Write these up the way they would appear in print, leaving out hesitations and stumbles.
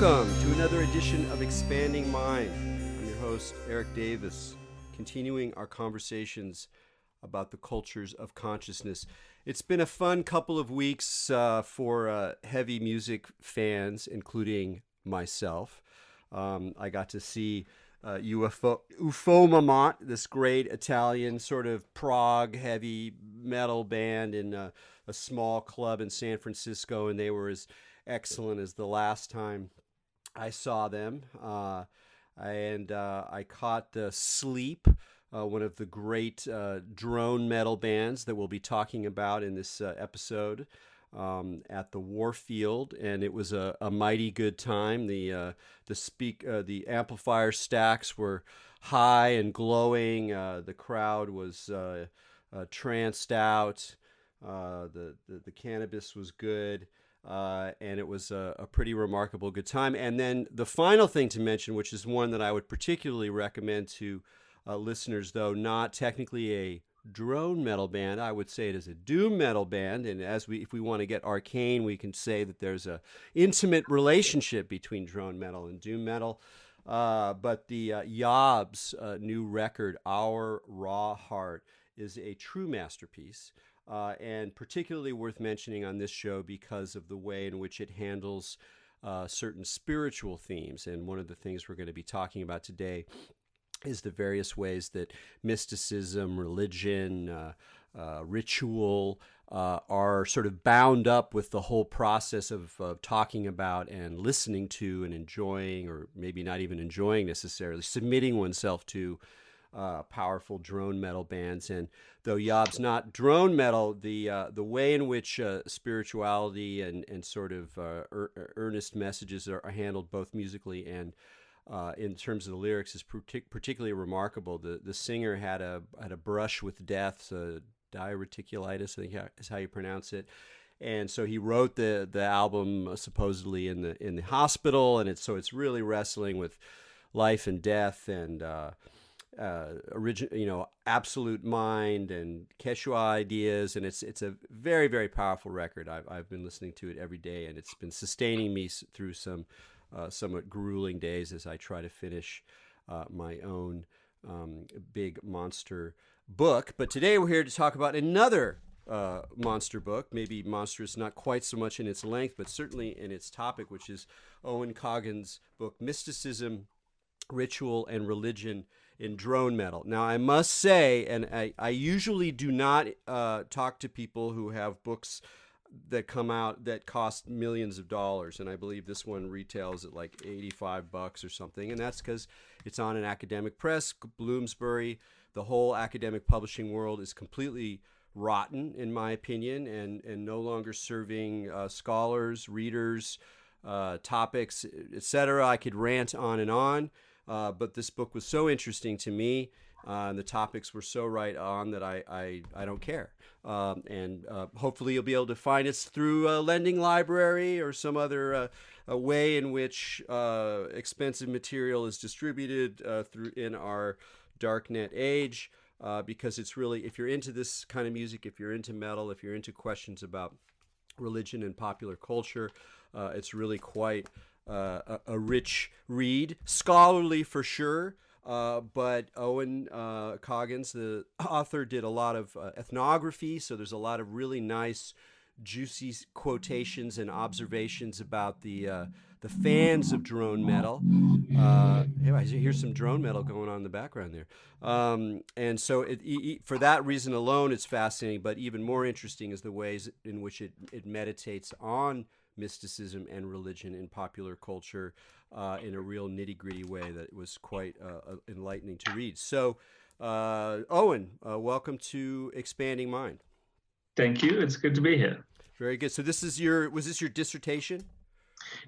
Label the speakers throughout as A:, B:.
A: Welcome to another edition of Expanding Mind. I'm your host, Erik Davis, continuing our conversations about the cultures of consciousness. It's been a fun couple of weeks for heavy music fans, including myself. I got to see Ufo this great Italian sort of prog heavy metal band in a small club in San Francisco, and they were as excellent as the last time I saw them. I caught Sleep, one of the great drone metal bands that we'll be talking about in this episode, at the Warfield, and it was a mighty good time. The amplifier stacks were high and glowing. The crowd was tranced out. The cannabis was good. And it was a pretty remarkable good time. And then the final thing to mention, which is one that I would particularly recommend to listeners, though not technically a drone metal band, I would say it is a doom metal band. And if we want to get arcane, we can say that there's a intimate relationship between drone metal and doom metal. But the Yob's new record, Our Raw Heart, is a true masterpiece. And particularly worth mentioning on this show because of the way in which it handles certain spiritual themes. And one of the things we're going to be talking about today is the various ways that mysticism, religion, ritual are sort of bound up with the whole process of talking about and listening to and enjoying, or maybe not even enjoying necessarily, submitting oneself to powerful drone metal bands. And though Yob's not drone metal, the way in which spirituality and sort of earnest messages are handled both musically and in terms of the lyrics is particularly remarkable. The singer had a brush with death, diverticulitis, I think is how you pronounce it. And so he wrote the album supposedly in the hospital, and it's really wrestling with life and death and absolute mind and Quechua ideas, and it's a very, very powerful record. I've been listening to it every day, and it's been sustaining me through some somewhat grueling days as I try to finish my own big monster book. But today we're here to talk about another monster book, maybe monstrous not quite so much in its length, but certainly in its topic, which is Owen Coggins' book, Mysticism, Ritual, and Religion in Drone Metal. Now, I must say, and I usually do not talk to people who have books that come out that cost millions of dollars, and I believe this one retails at like $85 or something, and that's because it's on an academic press, Bloomsbury. The whole academic publishing world is completely rotten, in my opinion, and no longer serving scholars, readers, topics, etc. I could rant on. But this book was so interesting to me, and the topics were so right on that I don't care. And hopefully you'll be able to find it through a lending library or some other a way in which expensive material is distributed through in our darknet age. Because it's really, if you're into this kind of music, if you're into metal, if you're into questions about religion and popular culture, it's really quite a rich read, scholarly for sure, but Owen Coggins, the author, did a lot of ethnography, so there's a lot of really nice, juicy quotations and observations about the fans of drone metal. Hey, I hear some drone metal going on in the background there. And so for that reason alone, it's fascinating, but even more interesting is the ways in which it meditates on mysticism and religion in popular culture in a real nitty-gritty way that was quite enlightening to read. So, Owen, welcome to Expanding Mind.
B: Thank you. It's good to be here.
A: Very good. So was this your dissertation?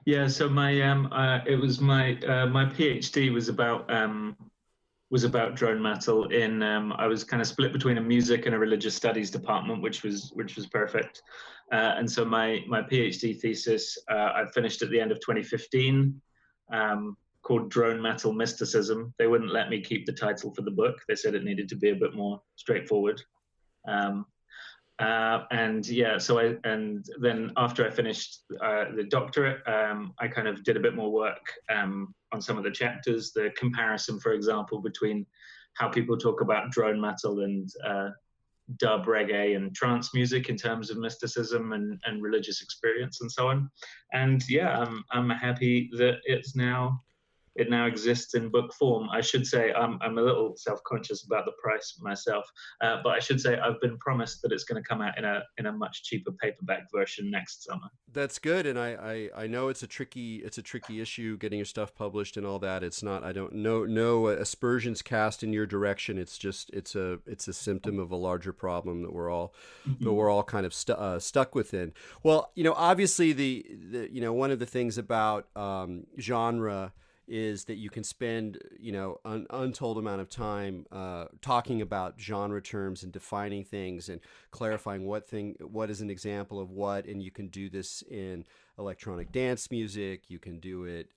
B: Yeah. So my it was my PhD was about drone metal. I was kind of split between a music and a religious studies department, which was perfect. And so my PhD thesis I finished at the end of 2015, called Drone Metal Mysticism. They wouldn't let me keep the title for the book. They said it needed to be a bit more straightforward. And yeah, and then after I finished the doctorate, I kind of did a bit more work on some of the chapters, the comparison, for example, between how people talk about drone metal and dub, reggae, and trance music in terms of mysticism and religious experience and so on. And yeah, I'm happy that it now exists in book form. I should say I'm a little self-conscious about the price myself, but I should say I've been promised that it's going to come out in a much cheaper paperback version next summer.
A: That's good, and I know it's a tricky issue getting your stuff published and all that. It's not, I don't know, no aspersions cast in your direction. It's just it's a symptom of a larger problem that we're all kind of stuck within. Well, obviously the one of the things about genre is that you can spend an untold amount of time talking about genre terms and defining things and clarifying what is an example of what, and you can do this in electronic dance music, you can do it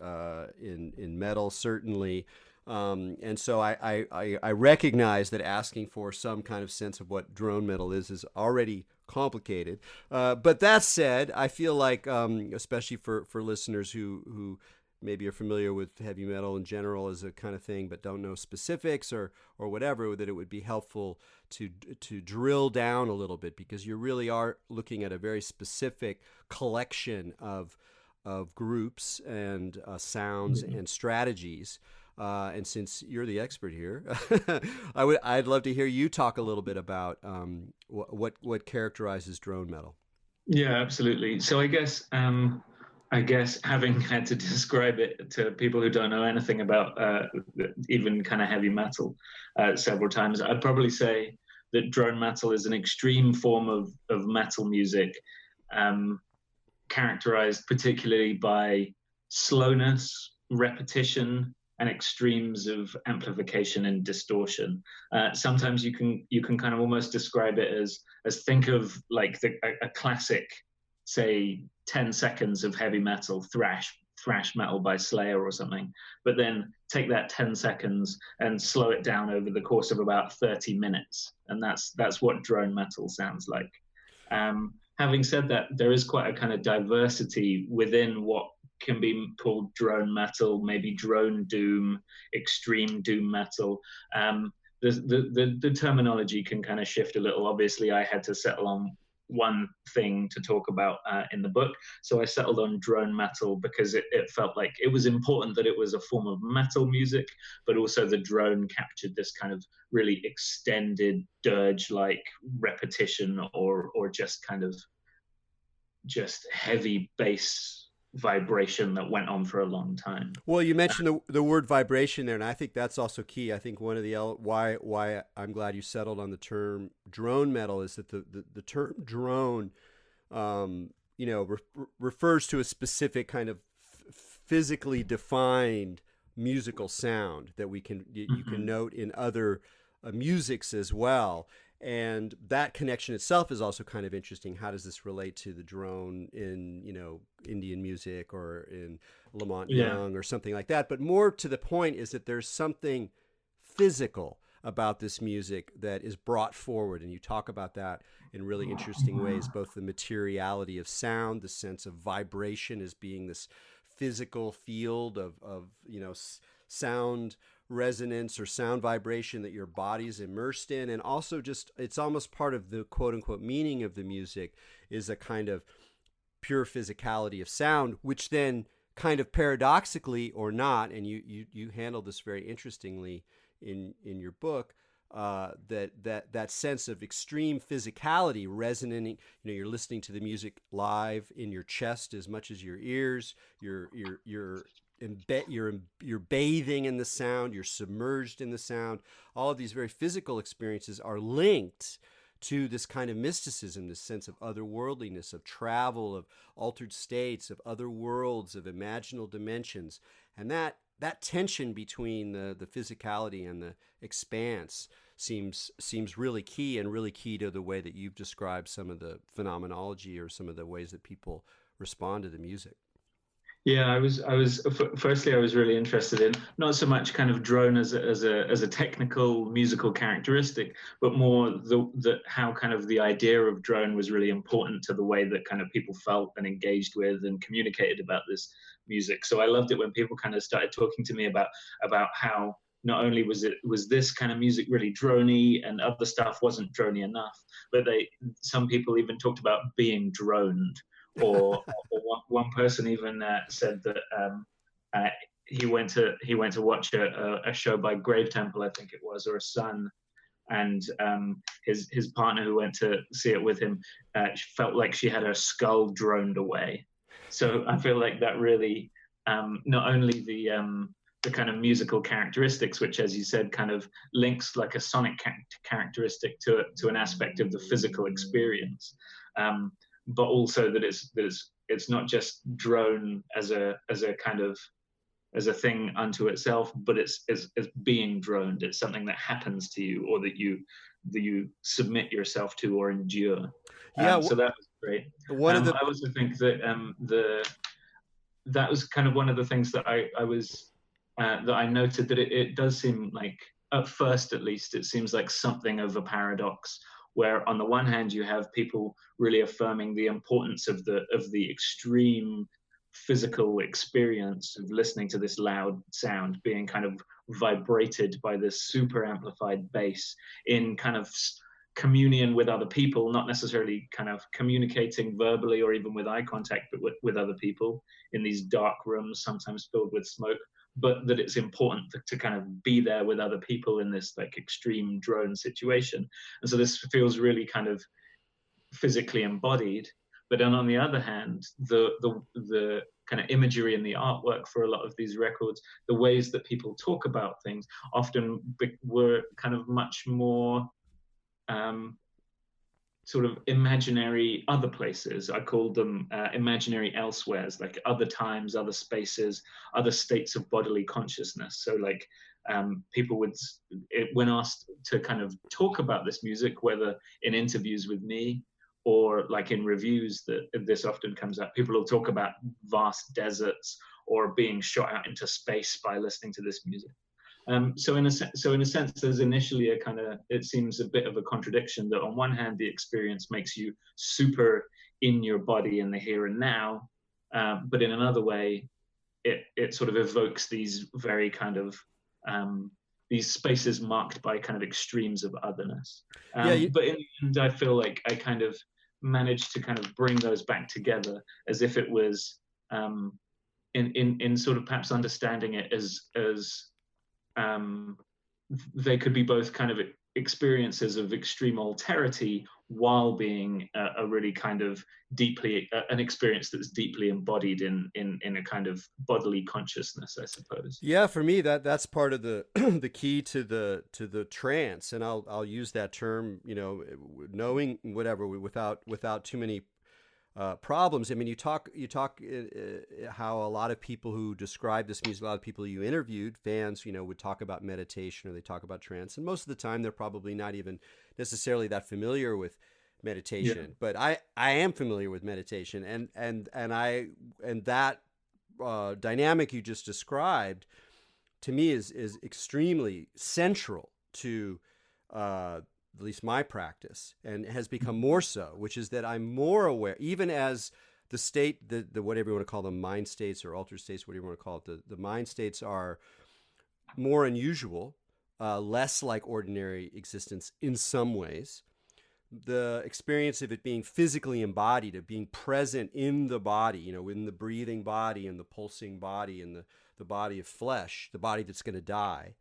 A: in metal certainly, and so I recognize that asking for some kind of sense of what drone metal is already complicated, but that said, I feel like especially for listeners who maybe are familiar with heavy metal in general as a kind of thing, but don't know specifics or whatever, that it would be helpful to drill down a little bit, because you really are looking at a very specific collection of groups and sounds and strategies. And since you're the expert here, I'd love to hear you talk a little bit about what characterizes drone metal.
B: Yeah, absolutely. So I guess having had to describe it to people who don't know anything about even kind of heavy metal several times, I'd probably say that drone metal is an extreme form of metal music, characterized particularly by slowness, repetition, and extremes of amplification and distortion. Sometimes you can kind of almost describe it as think of like a classic, say 10 seconds of heavy metal, thrash metal by Slayer or something, but then take that 10 seconds and slow it down over the course of about 30 minutes, and that's what drone metal sounds like. Having said that, there is quite a kind of diversity within what can be called drone metal, maybe drone doom, extreme doom metal. The terminology can kind of shift a little. Obviously, I had to settle on one thing to talk about in the book, so I settled on drone metal because it felt like it was important that it was a form of metal music, but also the drone captured this kind of really extended dirge-like repetition or just kind of just heavy bass vibration that went on for a long time.
A: Well, you mentioned the word vibration there, and I think that's also key. I think one of the why I'm glad you settled on the term drone metal is that the term drone, refers to a specific kind of physically defined musical sound that you can note in other musics as well. And that connection itself is also kind of interesting. How does this relate to the drone in, Indian music or in Lamont Young or something like that? But more to the point is that there's something physical about this music that is brought forward. And you talk about that in really interesting ways, both the materiality of sound, the sense of vibration as being this physical field of sound resonance or sound vibration that your body's immersed in, and also just it's almost part of the quote unquote meaning of the music is a kind of pure physicality of sound, which then kind of paradoxically or not, and you handle this very interestingly in your book, that sense of extreme physicality resonating. You're listening to the music live in your chest as much as your ears. You're bathing in the sound, you're submerged in the sound. All of these very physical experiences are linked to this kind of mysticism, this sense of otherworldliness, of travel, of altered states, of other worlds, of imaginal dimensions. And that tension between the physicality and the expanse seems really key, and really key to the way that you've described some of the phenomenology or some of the ways that people respond to the music.
B: Yeah, firstly, I was really interested in not so much kind of drone as a technical musical characteristic, but more the how kind of the idea of drone was really important to the way that kind of people felt and engaged with and communicated about this music. So I loved it when people kind of started talking to me about how not only was this kind of music really drony and other stuff wasn't drony enough, but some people even talked about being droned, or one person even said that uh, he went to watch a show by Grave Temple, I think it was, or a Sun, and his partner who went to see it with him felt like she had her skull droned away. So I feel like that really not only the kind of musical characteristics, which, as you said, kind of links like a sonic characteristic to an aspect of the physical experience, um, but also that it's not just drone as a kind of as a thing unto itself, but it's being droned. It's something that happens to you, or that you submit yourself to or endure.
A: Yeah,
B: So that was great.
A: one of the
B: I also think that that was kind of one of the things that I was that I noted, that it does seem like, at first at least, it seems like something of a paradox, where on the one hand you have people really affirming the importance of the extreme physical experience of listening to this loud sound being kind of vibrated by this super amplified bass in kind of communion with other people, not necessarily kind of communicating verbally or even with eye contact, but with other people in these dark rooms, sometimes filled with smoke. But that it's important to kind of be there with other people in this like extreme drone situation. And so this feels really kind of physically embodied. But then on the other hand, the kind of imagery and the artwork for a lot of these records, the ways that people talk about things often were kind of much more um, sort of imaginary other places. I called them imaginary elsewheres, like other times, other spaces, other states of bodily consciousness. So like people would, when asked to kind of talk about this music, whether in interviews with me or like in reviews, that this often comes up, people will talk about vast deserts or being shot out into space by listening to this music. So in a sense, there's initially a kind of, it seems a bit of a contradiction that on one hand the experience makes you super in your body in the here and now, but in another way, it sort of evokes these very kind of these spaces marked by kind of extremes of otherness.
A: yeah
B: But in the end, I feel like I kind of managed to kind of bring those back together as if it was in sort of perhaps understanding it as um, they could be both kind of experiences of extreme alterity while being a really kind of deeply an experience that's deeply embodied in a kind of bodily consciousness, I suppose.
A: Yeah, for me that's part of the the key to the trance, and I'll use that term, knowing whatever without too many problems. I mean, you talk how a lot of people who describe this music, a lot of people you interviewed, fans, would talk about meditation or they talk about trance, and most of the time they're probably not even necessarily that familiar with meditation. Yeah. But I am familiar with meditation, and that dynamic you just described to me is extremely central to at least my practice, and has become more so, which is that I'm more aware, even as the state, the whatever you want to call them, mind states or altered states, whatever you want to call it, the mind states are more unusual, less like ordinary existence in some ways. The experience of it being physically embodied, of being present in the body, in the breathing body and the pulsing body and the body of flesh, the body that's going to die,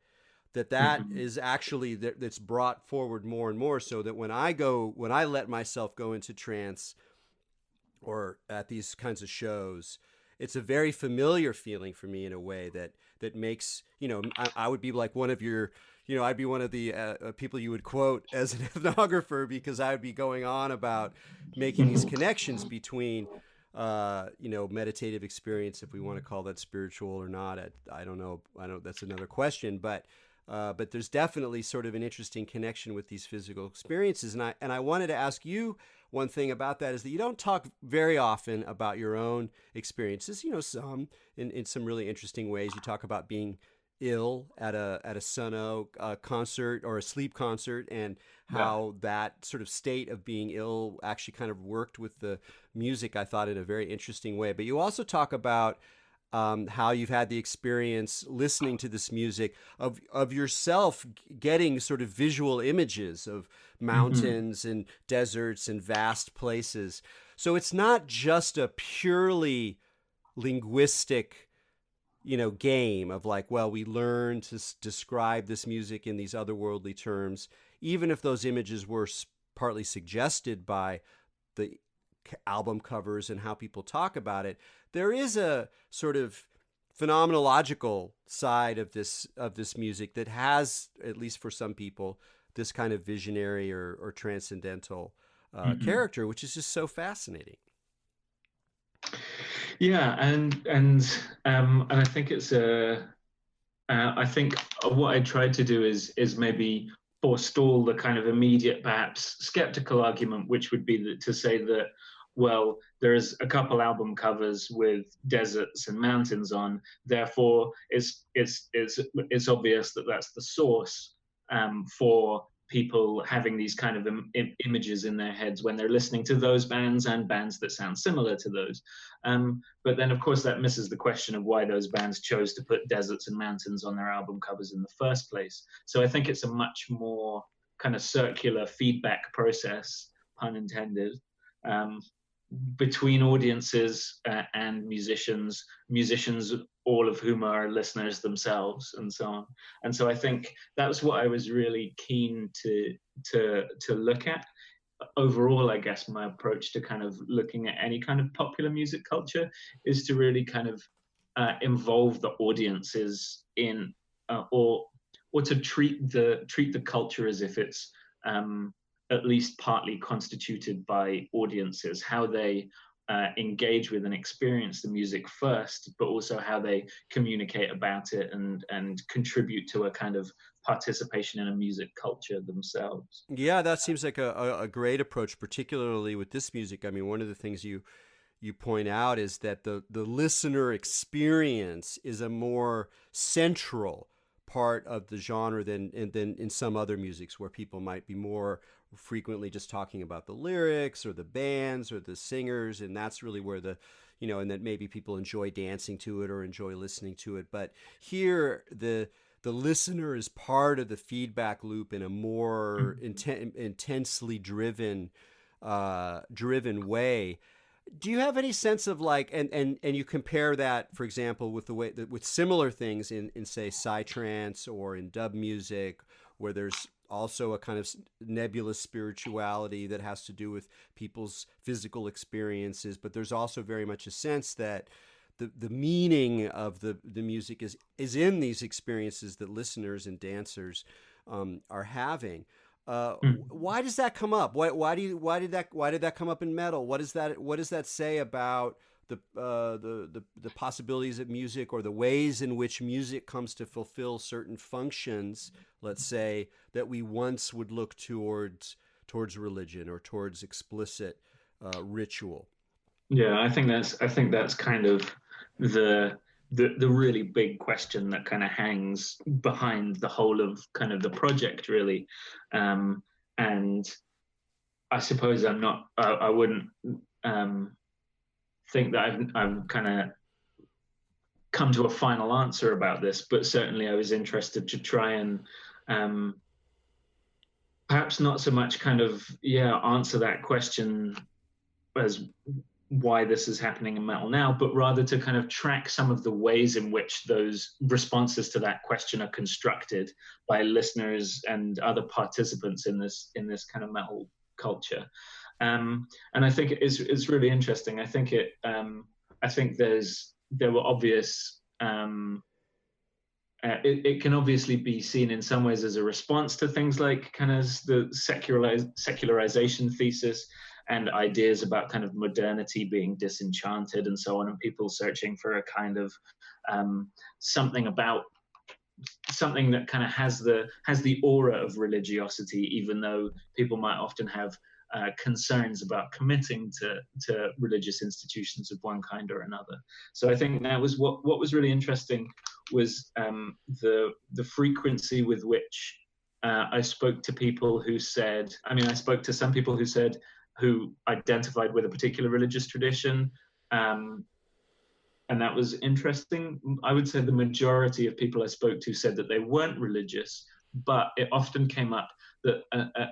A: that is actually that's brought forward more and more, so that when I let myself go into trance or at these kinds of shows, it's a very familiar feeling for me in a way that makes, I would be like one of your, I'd be one of the people you would quote as an ethnographer, because I would be going on about making these connections between meditative experience, if we want to call that spiritual or not. I don't know. That's another question, but there's definitely sort of an interesting connection with these physical experiences. And I wanted to ask you one thing about that is that you don't talk very often about your own experiences. Some in some really interesting ways. You talk about being ill at a Sono concert or a sleep concert, and
B: Yeah.
A: how that sort of state of being ill actually kind of worked with the music, I thought, in a very interesting way. But you also talk about how you've had the experience listening to this music of yourself getting sort of visual images of
B: Hmm.
A: mountains and deserts and vast places. So it's not just a purely linguistic, game of like, well, we learn to describe this music in these otherworldly terms, even if those images were partly suggested by the album covers and how people talk about it. There is a sort of phenomenological side of this music that has, at least for some people, this kind of visionary or transcendental
B: Hmm.
A: character, which is just so fascinating.
B: Yeah, and I think it's a I think what I tried to do is maybe forestall the kind of immediate, perhaps skeptical argument, which would be to say that, well, there's a couple album covers with deserts and mountains on, therefore it's obvious that that's the source for people having these kind of images in their heads when they're listening to those bands and bands that sound similar to those. But then, of course, that misses the question of why those bands chose to put deserts and mountains on their album covers in the first place. So I think it's a much more kind of circular feedback process, pun intended, um, between audiences and musicians, all of whom are listeners themselves, and so on. And so I think that's what I was really keen to look at overall. I guess my approach to kind of looking at any kind of popular music culture is to really kind of involve the audiences in, or to treat the culture as if it's at least partly constituted by audiences, how they engage with and experience the music first, but also how they communicate about it and contribute to a kind of participation in a music culture themselves.
A: Yeah, that seems like a great approach, particularly with this music. I mean, one of the things you point out is that the listener experience is a more central part of the genre than in some other musics where people might be more frequently just talking about the lyrics or the bands or the singers, and that's really where and that maybe people enjoy dancing to it or enjoy listening to it. But here the listener is part of the feedback loop in a more intensely driven way. Do you have any sense of like, and you compare that, for example, with the way that with similar things in say psytrance or in dub music, where there's also a kind of nebulous spirituality that has to do with people's physical experiences, but there's also very much a sense that the meaning of the music is in these experiences that listeners and dancers are having. Why does that come up? Why did that come up in metal? What does that say about the possibilities of music, or the ways in which music comes to fulfill certain functions, let's say, that we once would look towards religion or towards explicit ritual?
B: Yeah, I think that's kind of the the really big question that kind of hangs behind the whole of kind of the project, really. And I suppose I wouldn't um, think that I've kind of come to a final answer about this, but certainly I was interested to try and um, perhaps not so much kind of, yeah, answer that question as why this is happening in metal now, but rather to kind of track some of the ways in which those responses to that question are constructed by listeners and other participants in this kind of metal culture. And I think it's really interesting. I think there were obvious. It can obviously be seen in some ways as a response to things like kind of the secularization thesis and ideas about kind of modernity being disenchanted and so on, and people searching for a kind of um, something about something that kind of has the aura of religiosity, even though people might often have concerns about committing to religious institutions of one kind or another. So I think that was what was really interesting was the frequency with which I spoke to people who said, I spoke to some people who identified with a particular religious tradition. And that was interesting. I would say the majority of people I spoke to said that they weren't religious, but it often came up that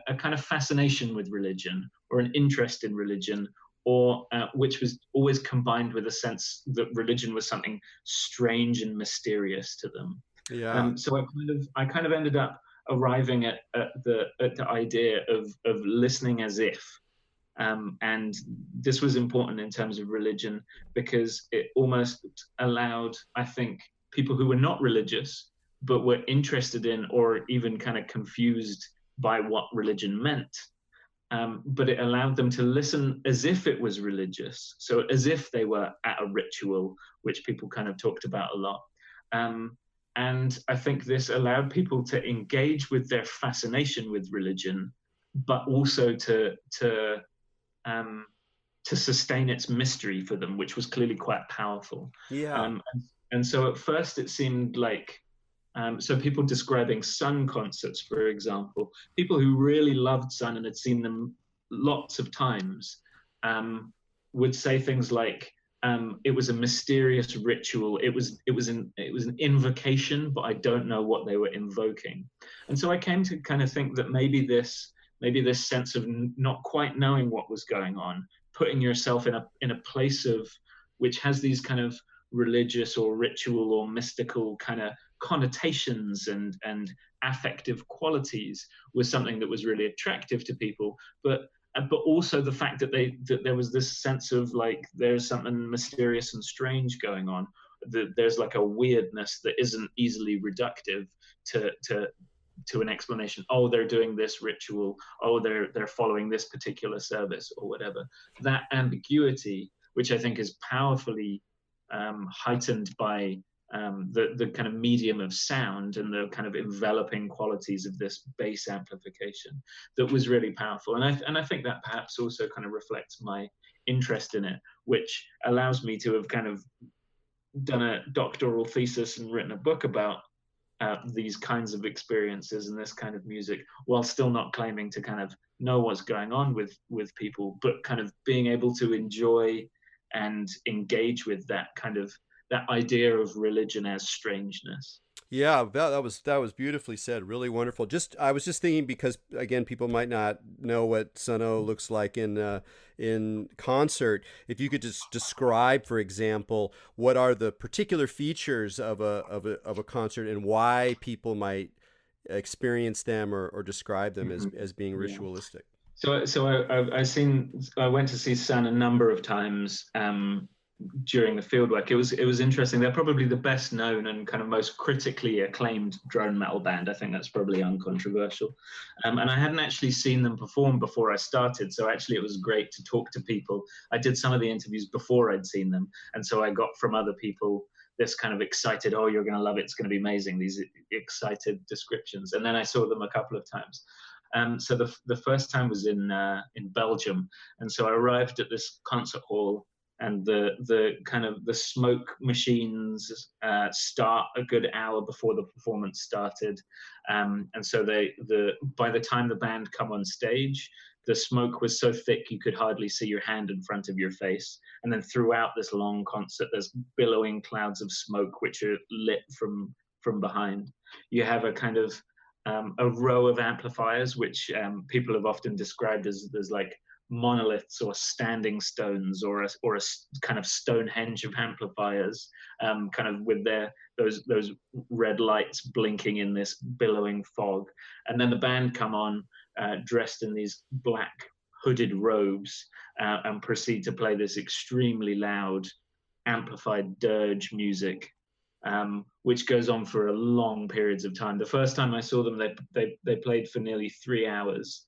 B: a kind of fascination with religion or an interest in religion, or which was always combined with a sense that religion was something strange and mysterious to them.
A: Yeah.
B: So I kind of ended up arriving at the idea of listening as if. And this was important in terms of religion because it almost allowed, I think, people who were not religious but were interested in or even kind of confused by what religion meant. But it allowed them to listen as if it was religious, so as if they were at a ritual, which people kind of talked about a lot. And I think this allowed people to engage with their fascination with religion, but also to sustain its mystery for them, which was clearly quite powerful.
A: Yeah.
B: And so at first it seemed like, so people describing Sun concerts, for example, people who really loved Sun and had seen them lots of times, would say things like, it was a mysterious ritual. It was an invocation, but I don't know what they were invoking. And so I came to kind of think that maybe this sense of not quite knowing what was going on, putting yourself in a place of which has these kind of religious or ritual or mystical kind of connotations and affective qualities, was something that was really attractive to people. But also the fact that there was this sense of like there's something mysterious and strange going on. That there's like a weirdness that isn't easily reductive to an explanation. Oh, they're doing this ritual. Oh, they're following this particular service or whatever. That ambiguity, which I think is powerfully heightened by the kind of medium of sound and the kind of enveloping qualities of this bass amplification, that was really powerful. And I think that perhaps also kind of reflects my interest in it, which allows me to have kind of done a doctoral thesis and written a book about these kinds of experiences and this kind of music, while still not claiming to kind of know what's going on with people, but kind of being able to enjoy and engage with that idea of religion as strangeness.
A: Yeah, that was beautifully said. Really wonderful. I was just thinking because again, people might not know what Sun-O looks like in concert. If you could just describe, for example, what are the particular features of a concert and why people might experience them or describe them as being ritualistic.
B: So I went to see Sun a number of times. During the fieldwork, it was interesting. They're probably the best known and kind of most critically acclaimed drone metal band. I think that's probably uncontroversial. And I hadn't actually seen them perform before I started, so actually it was great to talk to people. I did some of the interviews before I'd seen them, and so I got from other people this kind of excited, oh, you're going to love it, it's going to be amazing, these excited descriptions. And then I saw them a couple of times. So the first time was in Belgium, and so I arrived at this concert hall. And the kind of the smoke machines start a good hour before the performance started, and so by the time the band come on stage, the smoke was so thick you could hardly see your hand in front of your face. And then throughout this long concert, there's billowing clouds of smoke which are lit from behind. You have a kind of a row of amplifiers, which people have often described as like monoliths or standing stones or a kind of Stonehenge of amplifiers, kind of with those red lights blinking in this billowing fog. And then the band come on dressed in these black hooded robes and proceed to play this extremely loud amplified dirge music, which goes on for a long periods of time. The first time I saw them, they played for nearly 3 hours,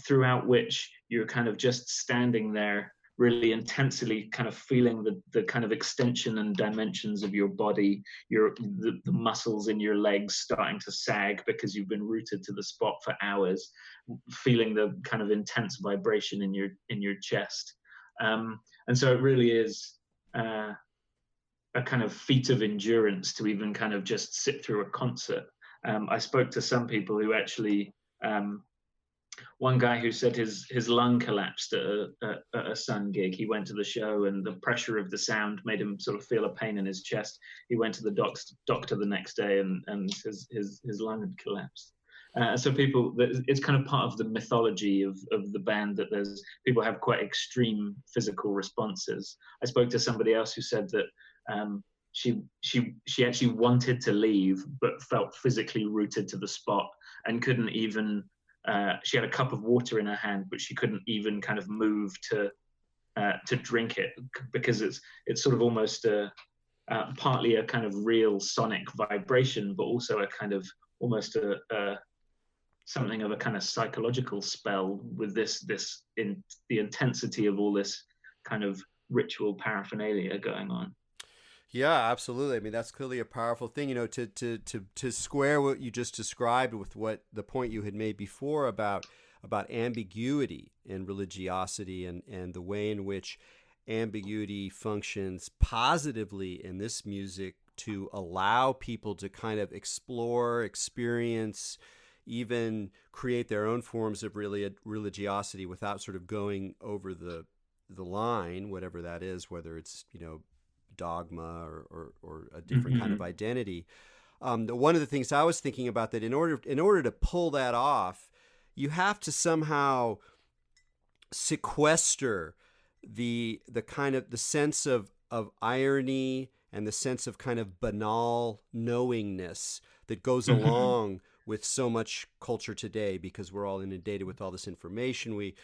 B: throughout which you're kind of just standing there really intensely kind of feeling the kind of extension and dimensions of your body, the muscles in your legs starting to sag because you've been rooted to the spot for hours, feeling the kind of intense vibration in your chest. And so it really is a kind of feat of endurance to even kind of just sit through a concert. I spoke to some people who actually, one guy who said his lung collapsed at a Sun gig. He went to the show and the pressure of the sound made him sort of feel a pain in his chest. He went to the doctor the next day and his lung had collapsed. So people, it's kind of part of the mythology of the band that there's people have quite extreme physical responses. I spoke to somebody else who said that she actually wanted to leave but felt physically rooted to the spot and couldn't even. She had a cup of water in her hand, but she couldn't even kind of move to drink it because it's sort of almost partly a kind of real sonic vibration, but also a kind of almost something of a kind of psychological spell with the intensity of all this kind of ritual paraphernalia going on.
A: Yeah, absolutely. I mean, that's clearly a powerful thing, to square what you just described with what the point you had made before about ambiguity and religiosity and the way in which ambiguity functions positively in this music to allow people to kind of explore, experience, even create their own forms of religiosity without sort of going over the line, whatever that is, whether it's, dogma or a different kind of identity. One of the things I was thinking about that in order to pull that off, you have to somehow sequester the kind of the sense of irony and the sense of kind of banal knowingness that goes along with so much culture today, because we're all inundated with all this information. We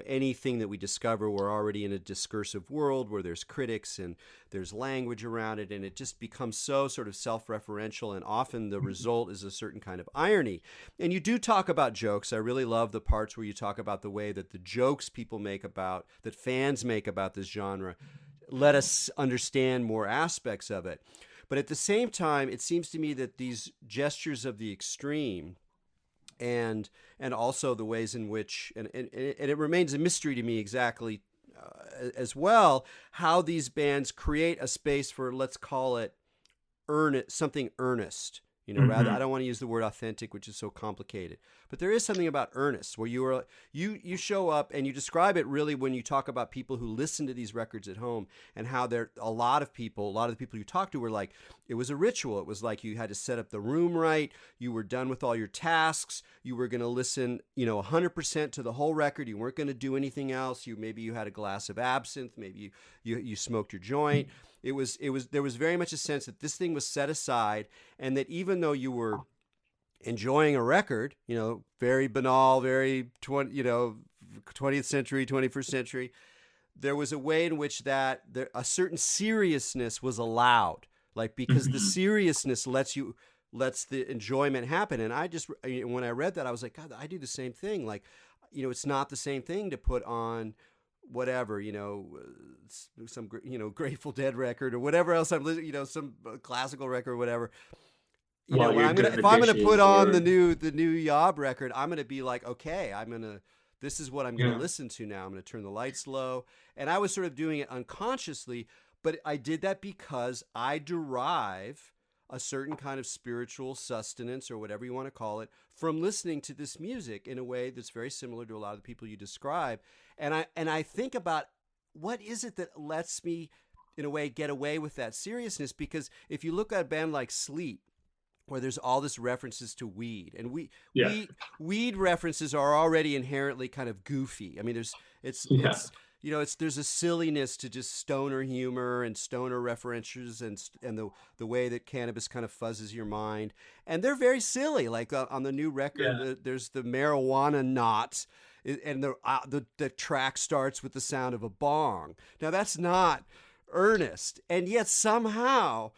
A: anything that we discover, we're already in a discursive world where there's critics and there's language around it, and it just becomes so sort of self-referential, and often the result is a certain kind of irony. And you do talk about jokes. I really love the parts where you talk about the way that the jokes that fans make about this genre let us understand more aspects of it. But at the same time, it seems to me that these gestures of the extreme and also the ways in which, and it remains a mystery to me exactly as well, how these bands create a space for, let's call it, something earnest. Rather, I don't want to use the word authentic, which is so complicated, but there is something about earnest where you show up and you describe it really when you talk about people who listen to these records at home, and how a lot of the people you talk to were like, it was a ritual. It was like you had to set up the room right. You were done with all your tasks. You were going to listen, 100% to the whole record. You weren't going to do anything else. Maybe you had a glass of absinthe. Maybe you smoked your joint. There was very much a sense that this thing was set aside, and that even though you were enjoying a record, very banal, very 20th century, 21st century, there was a way in which a certain seriousness was allowed, like, because the seriousness lets the enjoyment happen. And when I read that, I was like, God, I do the same thing. Like, it's not the same thing to put on whatever, some Grateful Dead record or whatever else I'm listening, some classical record or whatever. If I'm gonna put on the new Yob record, I'm gonna be like, okay, this is what I'm gonna listen to now. I'm gonna turn the lights low, and I was sort of doing it unconsciously, but I did that because I derive a certain kind of spiritual sustenance, or whatever you want to call it, from listening to this music in a way that's very similar to a lot of the people you describe. And I think about, what is it that lets me, in a way, get away with that seriousness? Because if you look at a band like Sleep, where there's all this references to weed, and weed references are already inherently kind of goofy. I mean, there's a silliness to just stoner humor and stoner references and the way that cannabis kind of fuzzes your mind, and they're very silly. Like on the new record, there's the marijuana knot, and the track starts with the sound of a bong. Now that's not earnest, and yet somehow,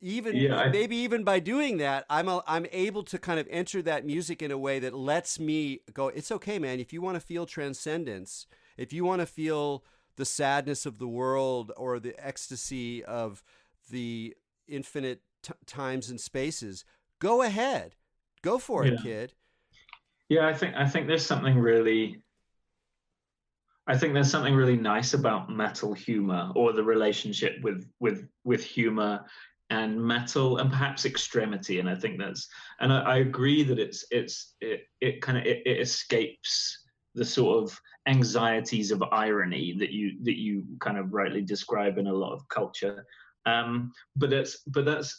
A: maybe even by doing that, I'm able to kind of enter that music in a way that lets me go, it's okay, man. If you want to feel transcendence If you want to feel the sadness of the world or the ecstasy of the infinite times and spaces, go ahead. Go for it,
B: Yeah.
A: kid.
B: Yeah, I think there's something really I think there's something really nice about metal humor, or the relationship with humor and metal, and perhaps extremity. And I think that's, and I agree that it kind of it escapes the sort of anxieties of irony that you kind of rightly describe in a lot of culture. But that's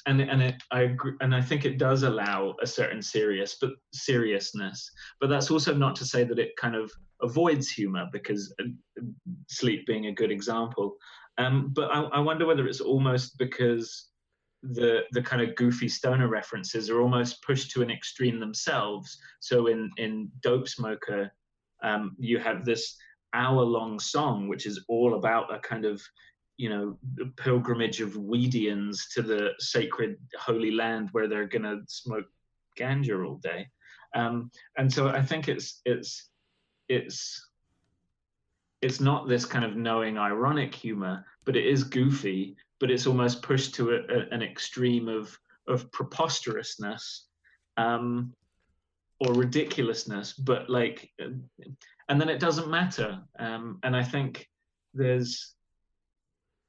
B: and it, I agree, and I think it does allow a certain seriousness. But that's also not to say that it kind of avoids humor, because Sleep being a good example. But I wonder whether it's almost because the kind of goofy stoner references are almost pushed to an extreme themselves. So in Dope Smoker, you have this hour-long song which is all about a kind of, the pilgrimage of Weedians to the sacred holy land where they're gonna smoke ganja all day. And so I think it's it's not this kind of knowing ironic humor, but it is goofy, but it's almost pushed to an extreme of preposterousness, um, or ridiculousness. But like, and then it doesn't matter. And I think there's,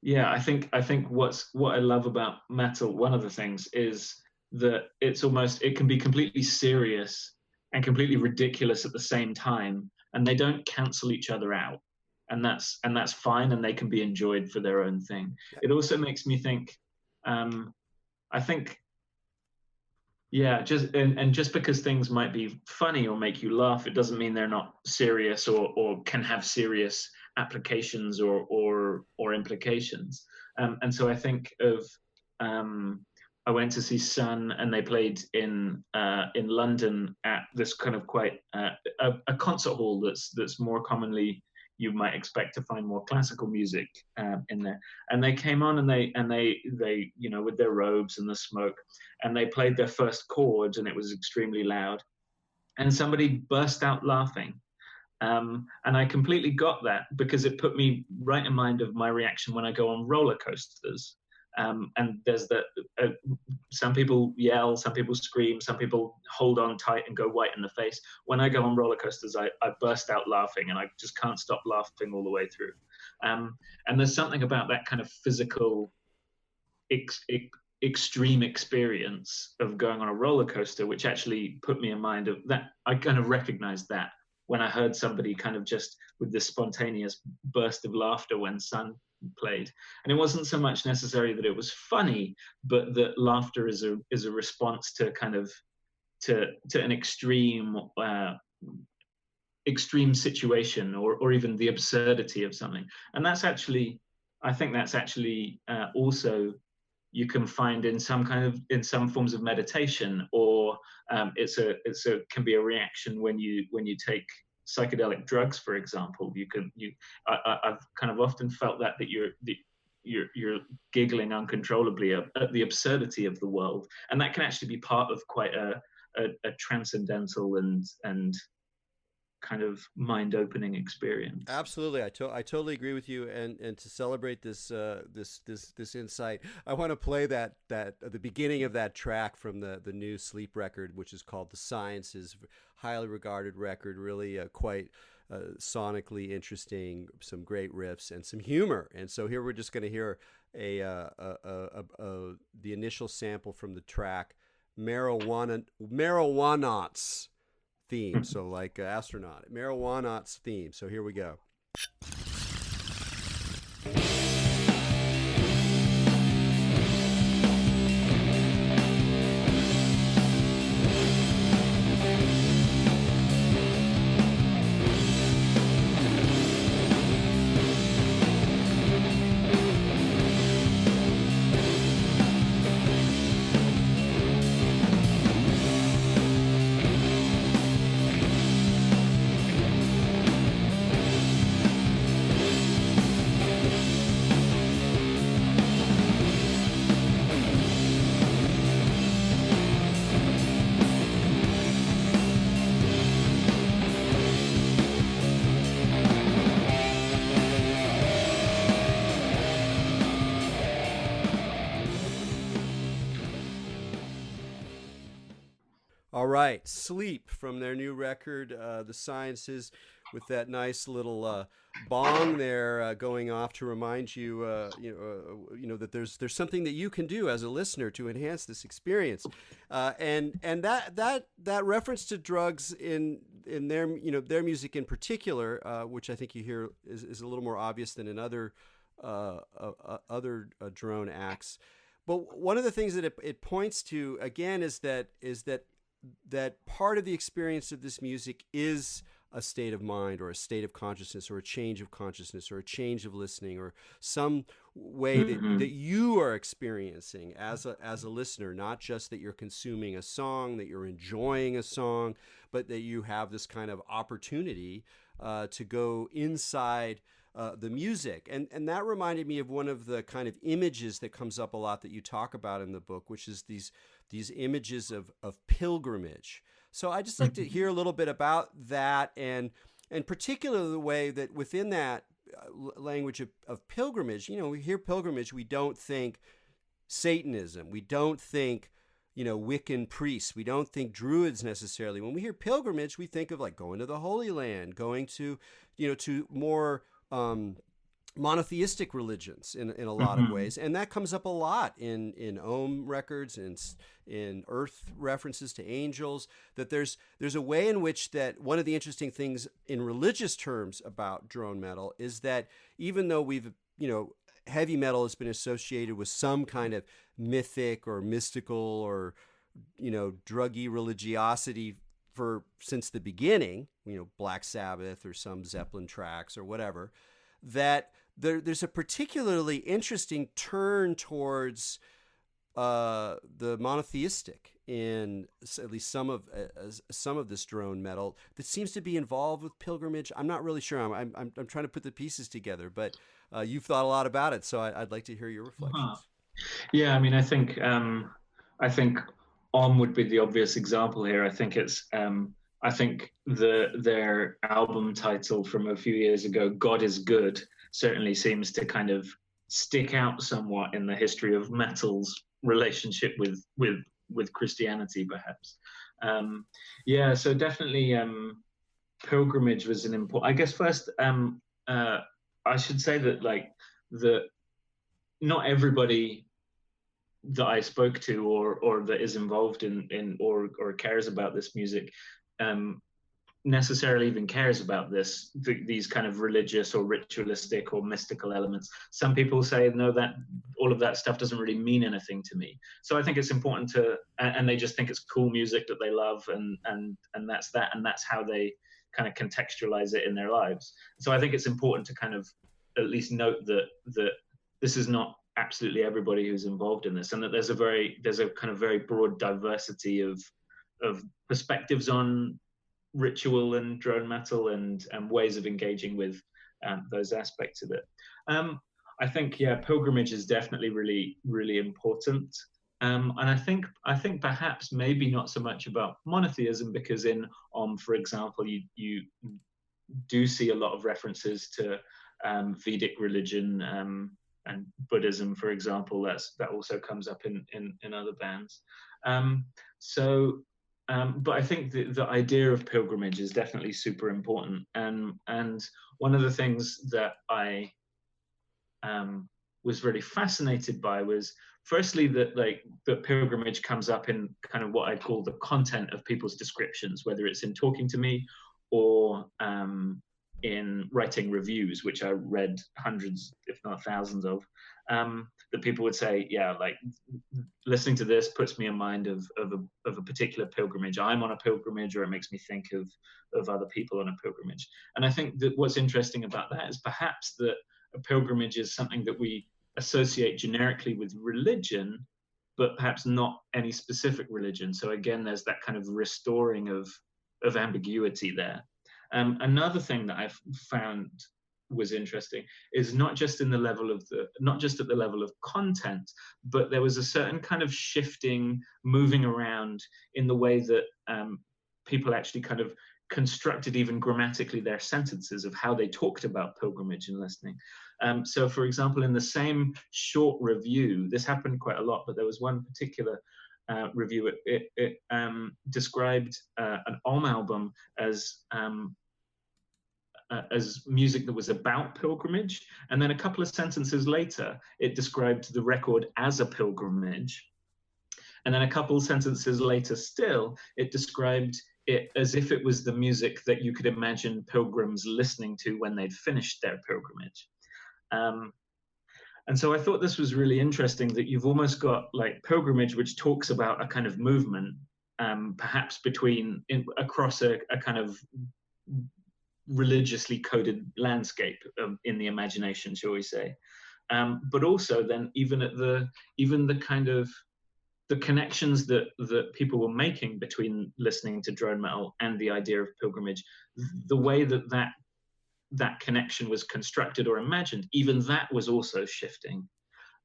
B: yeah, I think what I love about metal, one of the things is that it can be completely serious and completely ridiculous at the same time, and they don't cancel each other out. And that's fine, and they can be enjoyed for their own thing. It also makes me think, I think, yeah, just because things might be funny or make you laugh, it doesn't mean they're not serious, or can have serious applications or implications. And so I think of, I went to see Sun, and they played in London at this kind of quite a concert hall that's more commonly, you might expect to find more classical music in there. And they came on, and they with their robes and the smoke, and they played their first chord, and it was extremely loud, and somebody burst out laughing. And I completely got that, because it put me right in mind of my reaction when I go on roller coasters. And there's that, some people yell, some people scream, some people hold on tight and go white in the face. When I go on roller coasters, I burst out laughing, and I just can't stop laughing all the way through. And there's something about that kind of physical extreme experience of going on a roller coaster, which actually put me in mind of that. I kind of recognized that when I heard somebody kind of just with this spontaneous burst of laughter when Sun played. And it wasn't so much necessarily that it was funny, but that laughter is a response to kind of to an extreme situation, or even the absurdity of something. And that's actually, I think that's actually also, you can find in some forms of meditation, or can be a reaction when you take psychedelic drugs, for example. I've kind of often felt that you're giggling uncontrollably at the absurdity of the world, and that can actually be part of quite a transcendental and kind of mind-opening experience.
A: Absolutely, I totally agree with you. And to celebrate this this insight, I want to play that the beginning of that track from the new Sleep record, which is called The Sciences, highly regarded record, really quite sonically interesting, some great riffs and some humor. And so here we're just going to hear the initial sample from the track Marijuanauts theme. So like astronaut, Marijuanauts theme. So here we go. All right, Sleep from their new record, The Sciences, with that nice little bong there going off to remind you, that there's something that you can do as a listener to enhance this experience, and that reference to drugs in their their music in particular, which I think you hear is a little more obvious than in other drone acts. But one of the things that it points to again is that part of the experience of this music is a state of mind or a state of consciousness or a change of consciousness or a change of listening or some way that you are experiencing as a listener, not just that you're consuming a song, that you're enjoying a song, but that you have this kind of opportunity to go inside the music. And that reminded me of one of the kind of images that comes up a lot that you talk about in the book, which is these images of pilgrimage. So I just like to hear a little bit about that, and particularly the way that within that language of pilgrimage, we hear pilgrimage, we don't think Satanism, we don't think Wiccan priests, we don't think Druids necessarily. When we hear pilgrimage, we think of like going to the Holy Land, going to to more monotheistic religions in a lot of ways, and that comes up a lot in Ohm records and in Earth references to angels. That there's a way in which that one of the interesting things in religious terms about drone metal is that even though we've heavy metal has been associated with some kind of mythic or mystical or druggy religiosity since the beginning, Black Sabbath or some Zeppelin tracks or whatever, that there's a particularly interesting turn towards the monotheistic in at least some of this drone metal that seems to be involved with pilgrimage. I'm not really sure. I'm trying to put the pieces together, but you've thought a lot about it, so I'd like to hear your reflections.
B: Yeah, I mean, I think Om would be the obvious example here. I think I think their album title from a few years ago, "God is Good," certainly seems to kind of stick out somewhat in the history of metal's relationship with Christianity, perhaps. Yeah, so definitely pilgrimage was an important. I guess first, I should say that not everybody that I spoke to or that is involved in or cares about this music necessarily even cares about these kind of religious or ritualistic or mystical elements. Some people say no, that all of that stuff doesn't really mean anything to me. So I think it's important and they just think it's cool music that they love, and that's that, and that's how they kind of contextualize it in their lives. So I think it's important to kind of at least note that this is not absolutely everybody who's involved in this, and that there's a kind of very broad diversity of perspectives on ritual and drone metal and ways of engaging with those aspects of it. I think pilgrimage is definitely really, really important. And I think perhaps maybe not so much about monotheism, because in for example, you do see a lot of references to Vedic religion and Buddhism, for example. That also comes up in other bands. But I think the idea of pilgrimage is definitely super important. And one of the things that I was really fascinated by was firstly that pilgrimage comes up in kind of what I call the content of people's descriptions, whether it's in talking to me or in writing reviews, which I read hundreds, if not thousands of, that people would say, yeah, like listening to this puts me in mind of a particular pilgrimage. I'm on a pilgrimage, or it makes me think of other people on a pilgrimage. And I think that what's interesting about that is perhaps that a pilgrimage is something that we associate generically with religion, but perhaps not any specific religion. So again, there's that kind of restoring of ambiguity there. Another thing that I've found was interesting is not just at the level of content, but there was a certain kind of shifting, moving around in the way that people actually kind of constructed even grammatically their sentences of how they talked about pilgrimage and listening. So for example, in the same short review, this happened quite a lot, but there was one particular review, it described an Om album as music that was about pilgrimage. And then a couple of sentences later, it described the record as a pilgrimage. And then a couple of sentences later still, it described it as if it was the music that you could imagine pilgrims listening to when they'd finished their pilgrimage. And so I thought this was really interesting, that you've almost got like pilgrimage, which talks about a kind of movement, perhaps across a kind of religiously coded landscape in the imagination, shall we say? But also then even the kind of the connections that people were making between listening to drone metal and the idea of pilgrimage, the way that connection was constructed or imagined, even that was also shifting.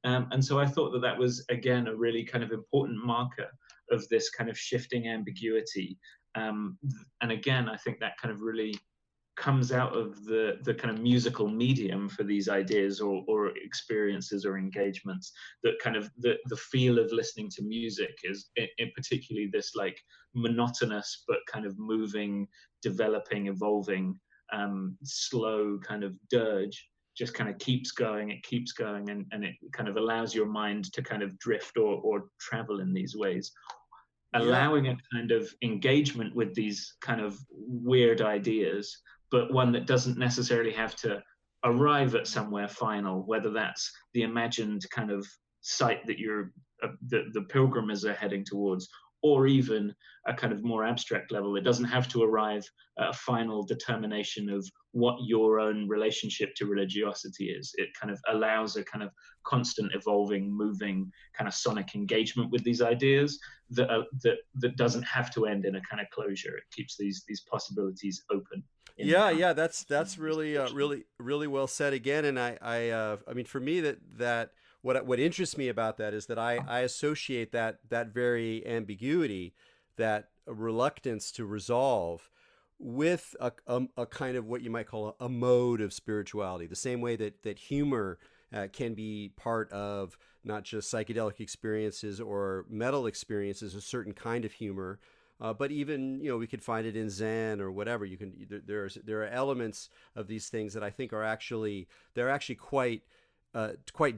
B: And so I thought that was, again, a really kind of important marker of this kind of shifting ambiguity. And again, I think that kind of really comes out of the kind of musical medium for these ideas or experiences or engagements, that kind of the feel of listening to music is in particularly this like monotonous but kind of moving, developing, evolving, slow kind of dirge, just kind of keeps going, and it kind of allows your mind to kind of drift or travel in these ways, allowing a kind of engagement with these kind of weird ideas, but one that doesn't necessarily have to arrive at somewhere final, whether that's the imagined kind of site that the pilgrims are heading towards, or even a kind of more abstract level. It doesn't have to arrive at a final determination of what your own relationship to religiosity is. It kind of allows a kind of constant evolving, moving kind of sonic engagement with these ideas that doesn't have to end in a kind of closure. It keeps these possibilities open.
A: Yeah, that's really really well said again. And I mean, for me, that what interests me about that is that I associate that very ambiguity, that reluctance to resolve, with a kind of what you might call a mode of spirituality. The same way that humor can be part of not just psychedelic experiences or metal experiences, a certain kind of humor. But even, we could find it in Zen or whatever. There are elements of these things that I think are actually quite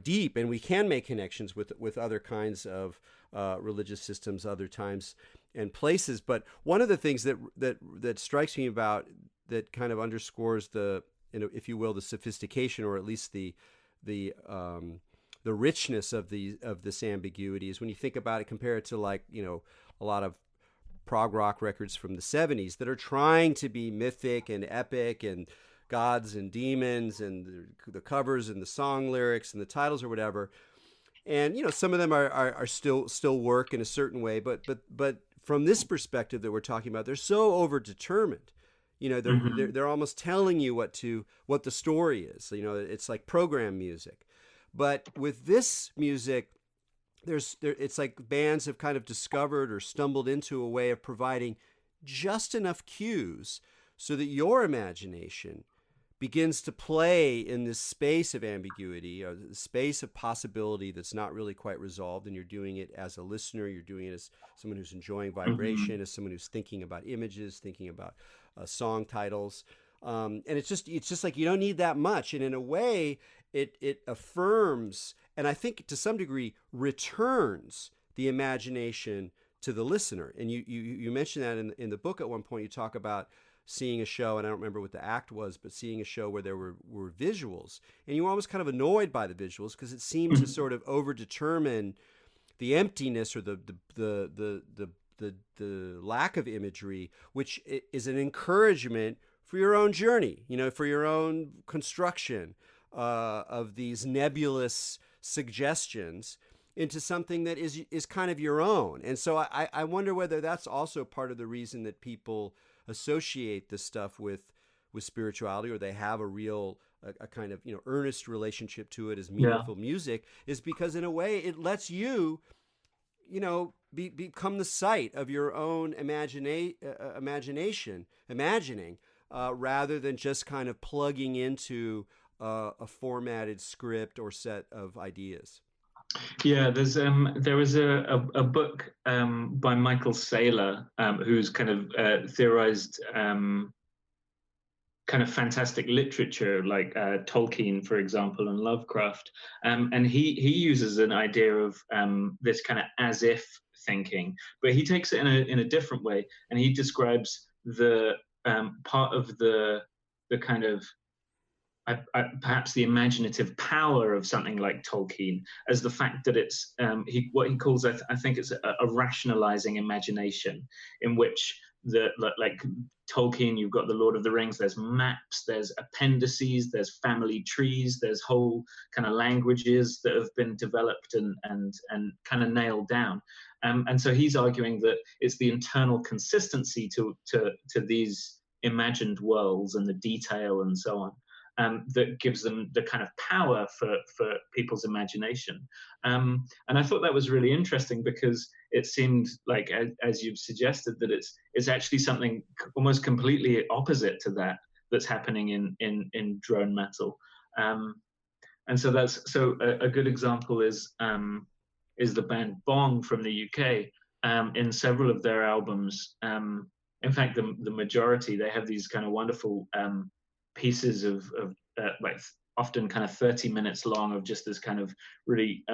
A: deep, and we can make connections with other kinds of religious systems, other times and places. But one of the things that strikes me about that kind of underscores if you will, the sophistication, or at least the richness of this ambiguity, is when you think about it, compare it to a lot of prog rock records from the 70s that are trying to be mythic and epic and gods and demons, and the covers and the song lyrics and the titles or whatever. And some of them are still work in a certain way, but from this perspective that we're talking about, they're so overdetermined. They're almost telling you what the story is. It's like program music. But with this music, it's like bands have kind of discovered or stumbled into a way of providing just enough cues so that your imagination begins to play in this space of ambiguity, or the space of possibility that's not really quite resolved. And you're doing it as a listener, you're doing it as someone who's enjoying vibration, as someone who's thinking about images, thinking about song titles. And it's just like you don't need that much. And in a way, it affirms, and I think to some degree returns the imagination to the listener. And you mentioned that in the book at one point. You talk about seeing a show, and I don't remember what the act was, but seeing a show where there were visuals, and you were almost kind of annoyed by the visuals because it seemed to sort of overdetermine the emptiness or the lack of imagery, which is an encouragement for your own journey, for your own construction of these nebulous suggestions into something that is kind of your own. And so I wonder whether that's also part of the reason that people associate this stuff with spirituality, or they have a real a kind of earnest relationship to it as meaningful music, is because in a way it lets you become the site of your own imagining, rather than just kind of plugging into a formatted script or set of ideas.
B: Yeah, there was a book by Michael Saylor, who's kind of theorized kind of fantastic literature like Tolkien, for example, and Lovecraft. And he uses an idea of this kind of as if thinking, but he takes it in a different way, and he describes the part of the kind of perhaps the imaginative power of something like Tolkien as the fact that it's what he calls I think it's a rationalizing imagination in which the like Tolkien, you've got the Lord of the Rings, there's maps, there's appendices, there's family trees, there's whole kind of languages that have been developed and kind of nailed down. And so he's arguing that it's the internal consistency to these imagined worlds and the detail and so on that gives them the kind of power for people's imagination. And I thought that was really interesting because it seemed like, as you've suggested, that it's actually something almost completely opposite to that that's happening in drone metal. And so that's so a good example is the band Bong from the UK. In several of their albums, in fact, the majority, they have these kind of wonderful pieces of like often kind of 30 minutes long of just this kind of really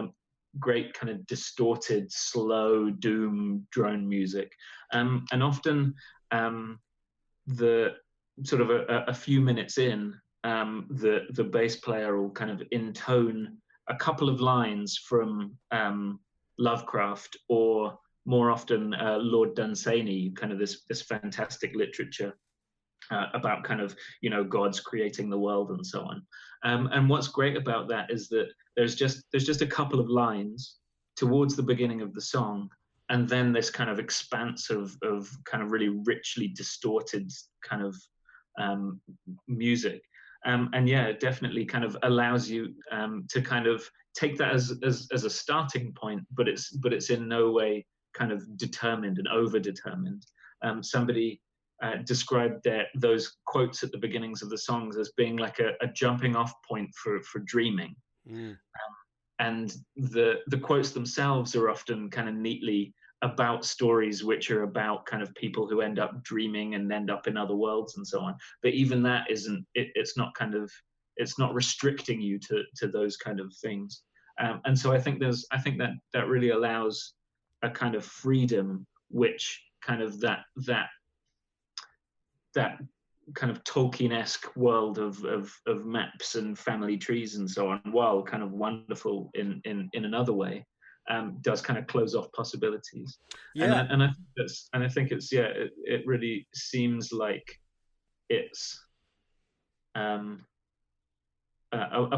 B: great kind of distorted, slow doom drone music, and often the sort of a few minutes in, the bass player will kind of intone a couple of lines from Lovecraft, or more often Lord Dunsany, kind of this fantastic literature about kind of gods creating the world and so on. And what's great about that is that there's just a couple of lines towards the beginning of the song, and then this kind of expanse of kind of really richly distorted kind of music. And yeah, it definitely kind of allows you to kind of take that as a starting point, but it's in no way kind of determined and over determined. Somebody described those quotes at the beginnings of the songs as being like a jumping off point for dreaming. And the quotes themselves are often kind of neatly about stories which are about kind of people who end up dreaming and end up in other worlds and so on. But even that isn't, it's not kind of, it's not restricting you to those kind of things. And so I think that really allows a kind of freedom, which kind of that kind of Tolkien-esque world of maps and family trees and so on, while kind of wonderful in another way, does kind of close off possibilities.
A: Yeah.
B: And I think it's it really seems like it's a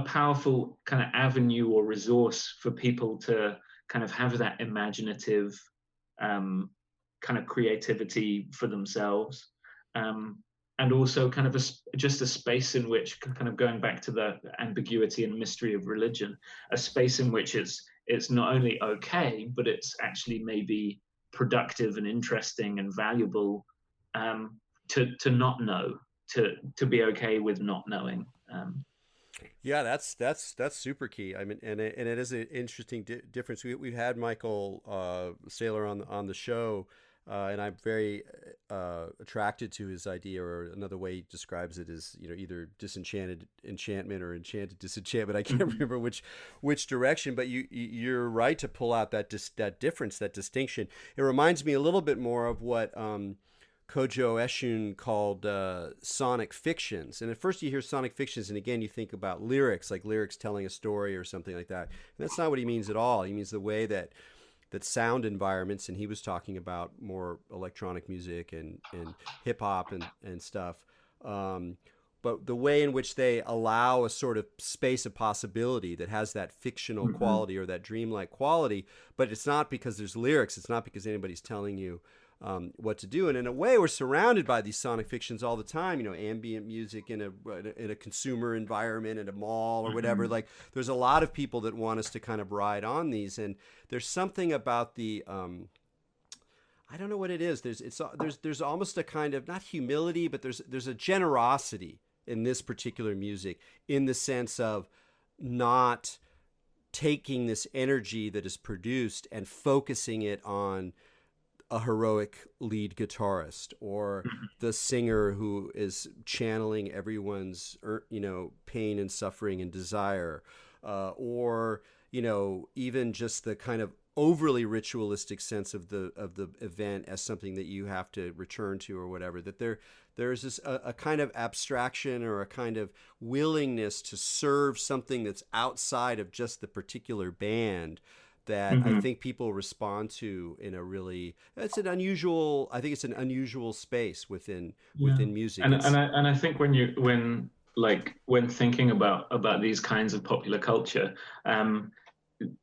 B: powerful kind of avenue or resource for people to kind of have that imaginative kind of creativity for themselves. And also kind of just a space in which, kind of going back to the ambiguity and mystery of religion, a space in which it's not only okay, but it's actually maybe productive and interesting and valuable to not know, to be okay with not knowing.
A: Yeah, that's super key. I mean, and it is an interesting difference. We've had Michael Saylor on the show, and I'm very attracted to his idea, or another way he describes it is, either disenchanted enchantment or enchanted disenchantment. I can't remember which direction, but you're right to pull out that difference, that distinction. It reminds me a little bit more of what Kojo Eshun called sonic fictions. And at first you hear sonic fictions, and again you think about lyrics, like lyrics telling a story or something like that. And that's not what he means at all. He means the way that sound environments, and he was talking about more electronic music and hip hop and stuff. But the way in which they allow a sort of space of possibility that has that fictional quality or that dreamlike quality, but it's not because there's lyrics. It's not because anybody's telling you what to do. And in a way, we're surrounded by these sonic fictions all the time. Ambient music in a consumer environment, at a mall or whatever. Like, there's a lot of people that want us to kind of ride on these. And there's something about the I don't know what it is. There's almost a kind of, not humility, but there's a generosity in this particular music, in the sense of not taking this energy that is produced and focusing it on a heroic lead guitarist, or the singer who is channeling everyone's, pain and suffering and desire, or even just the kind of overly ritualistic sense of the event as something that you have to return to or whatever. That there's this a kind of abstraction or a kind of willingness to serve something that's outside of just the particular band that I think people respond to in a really, I think it's an unusual space within music.
B: And I think when thinking about these kinds of popular culture,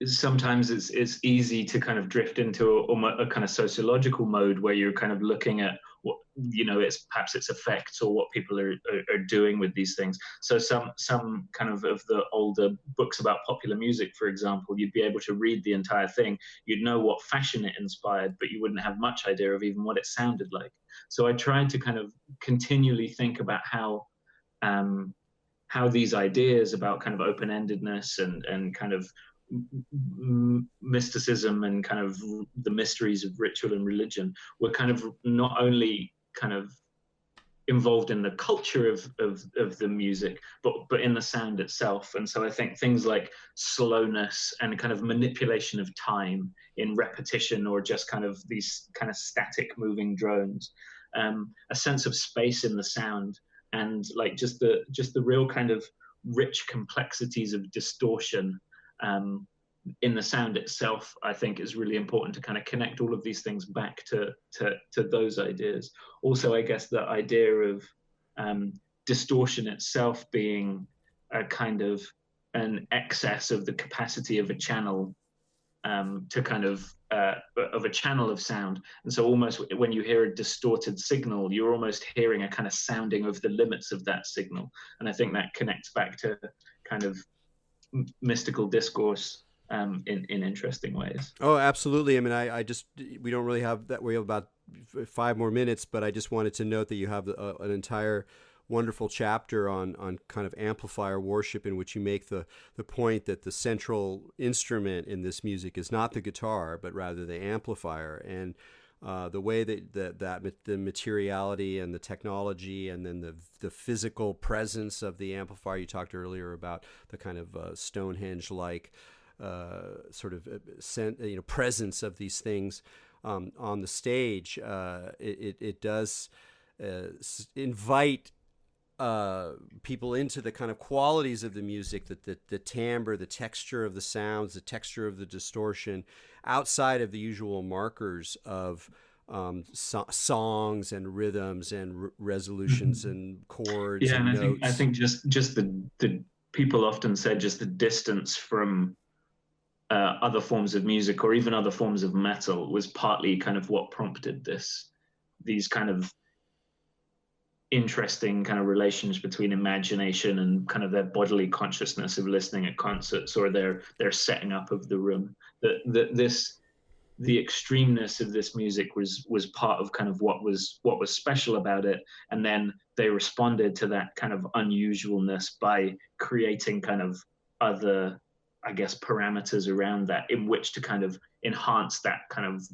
B: sometimes it's easy to kind of drift into a kind of sociological mode where you're kind of looking at what it's perhaps its effects or what people are doing with these things. So some kind of the older books about popular music, for example, you'd be able to read the entire thing, you'd know what fashion it inspired, but you wouldn't have much idea of even what it sounded like. So I tried to kind of continually think about how these ideas about kind of open-endedness and kind of mysticism and kind of the mysteries of ritual and religion were kind of not only kind of involved in the culture of the music, but in the sound itself. And so I think things like slowness and kind of manipulation of time in repetition, or just kind of these kind of static moving drones, a sense of space in the sound, and like just the real kind of rich complexities of distortion in the sound itself, I think is really important to kind of connect all of these things back to those ideas. Also, I guess the idea of distortion itself being a kind of an excess of the capacity of a channel, to kind of a channel of sound. And so almost when you hear a distorted signal, you're almost hearing a kind of sounding of the limits of that signal. And I think that connects back to kind of mystical discourse in interesting ways.
A: Oh, absolutely. I mean, we don't really have that. We have about 5 more minutes, but I just wanted to note that you have an entire wonderful chapter on kind of amplifier worship, in which you make the point that the central instrument in this music is not the guitar, but rather the amplifier. And the way that the materiality and the technology, and then the physical presence of the amplifier. You talked earlier about the kind of Stonehenge-like sort of presence of these things on the stage. It does invite people into the kind of qualities of the music, that the timbre, the texture of the sounds, the texture of the distortion, outside of the usual markers of songs and rhythms and resolutions and chords and notes.
B: I think just the people often said just the distance from other forms of music, or even other forms of metal, was partly kind of what prompted these kind of interesting kind of relations between imagination and kind of their bodily consciousness of listening at concerts, or their setting up of the room. The extremeness of this music was part of kind of what was special about it, and then they responded to that kind of unusualness by creating kind of other, I guess, parameters around that in which to kind of enhance that kind of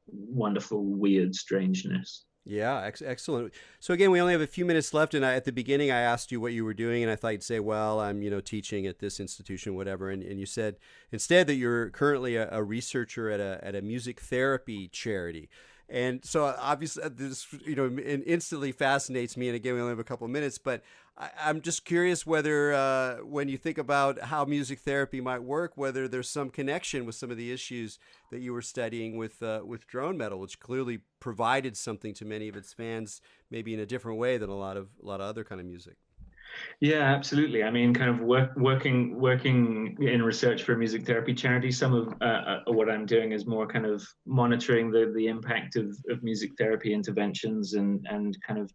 B: wonderful, weird strangeness.
A: Yeah, excellent. So again, we only have a few minutes left, and at the beginning I asked you what you were doing, and I thought you'd say, well, I'm teaching at this institution, whatever, and you said instead that you're currently a researcher at a music therapy charity. And so obviously this instantly fascinates me, and again, we only have a couple of minutes, but I'm just curious whether when you think about how music therapy might work, whether there's some connection with some of the issues that you were studying with drone metal, which clearly provided something to many of its fans, maybe in a different way than a lot of other kind of music.
B: Yeah, absolutely. I mean, kind of working in research for a music therapy charity. Some of what I'm doing is more kind of monitoring the impact of music therapy interventions, and kind of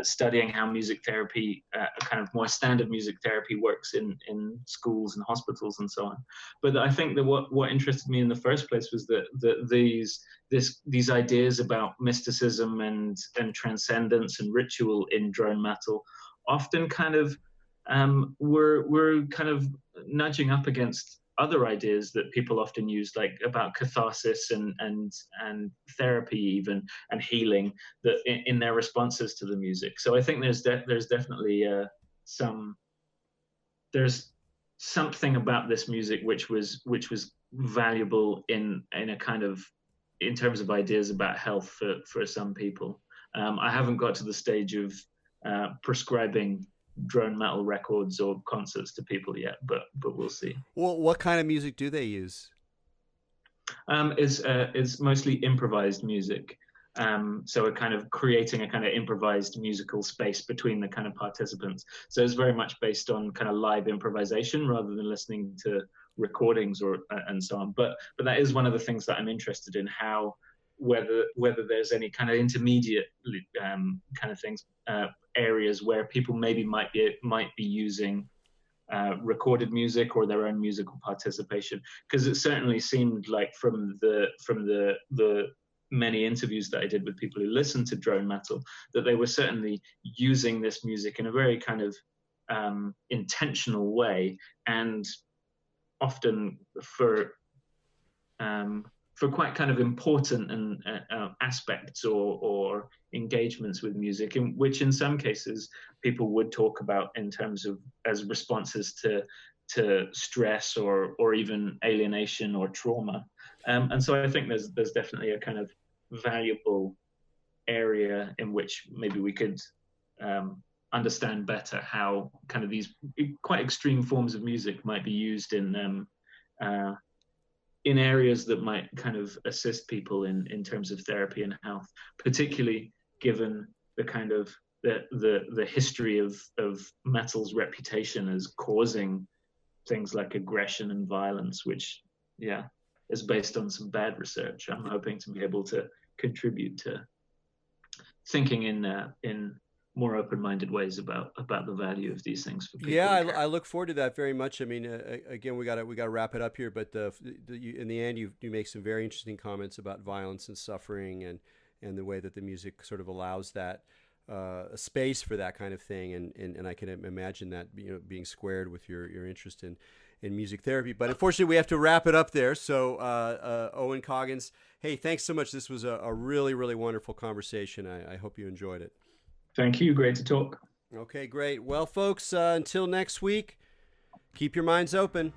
B: studying how music therapy, kind of more standard music therapy, works in schools and hospitals and so on. But I think that what interested me in the first place was that these ideas about mysticism and transcendence and ritual in drone metal often kind of we're kind of nudging up against other ideas that people often use, like about catharsis and therapy even, and healing, that in their responses to the music. So I think there's definitely some there's something about this music which was valuable in a kind of, in terms of ideas about health for some people. I haven't got to the stage of prescribing drone metal records or concerts to people yet, but we'll see.
A: Well, what kind of music do they use?
B: It's mostly improvised music. So we're kind of creating a kind of improvised musical space between the kind of participants. So it's very much based on kind of live improvisation rather than listening to recordings or and so on. But that is one of the things that I'm interested in, how whether there's any kind of intermediate kind of things, areas where people maybe might be using recorded music or their own musical participation, because it certainly seemed like from the many interviews that I did with people who listened to drone metal, that they were certainly using this music in a very kind of intentional way, and often for quite kind of important and aspects or engagements with music, in which in some cases people would talk about in terms of as responses to stress or even alienation or trauma. And so I think there's definitely a kind of valuable area in which maybe we could understand better how kind of these quite extreme forms of music might be used in areas that might kind of assist people in terms of therapy and health, particularly given the kind of the history of metal's reputation as causing things like aggression and violence, which is based on some bad research. I'm hoping to be able to contribute to thinking in more open-minded ways about the value of these things for people.
A: Yeah, I look forward to that very much. I mean, again, we got to wrap it up here, but in the end, you make some very interesting comments about violence and suffering, and the way that the music sort of allows that a space for that kind of thing, and I can imagine that being squared with your interest in music therapy. But unfortunately, we have to wrap it up there. So, Owen Coggins, hey, thanks so much. This was a really, really wonderful conversation. I hope you enjoyed it.
B: Thank you. Great to talk.
A: Okay, great. Well, folks, until next week, keep your minds open.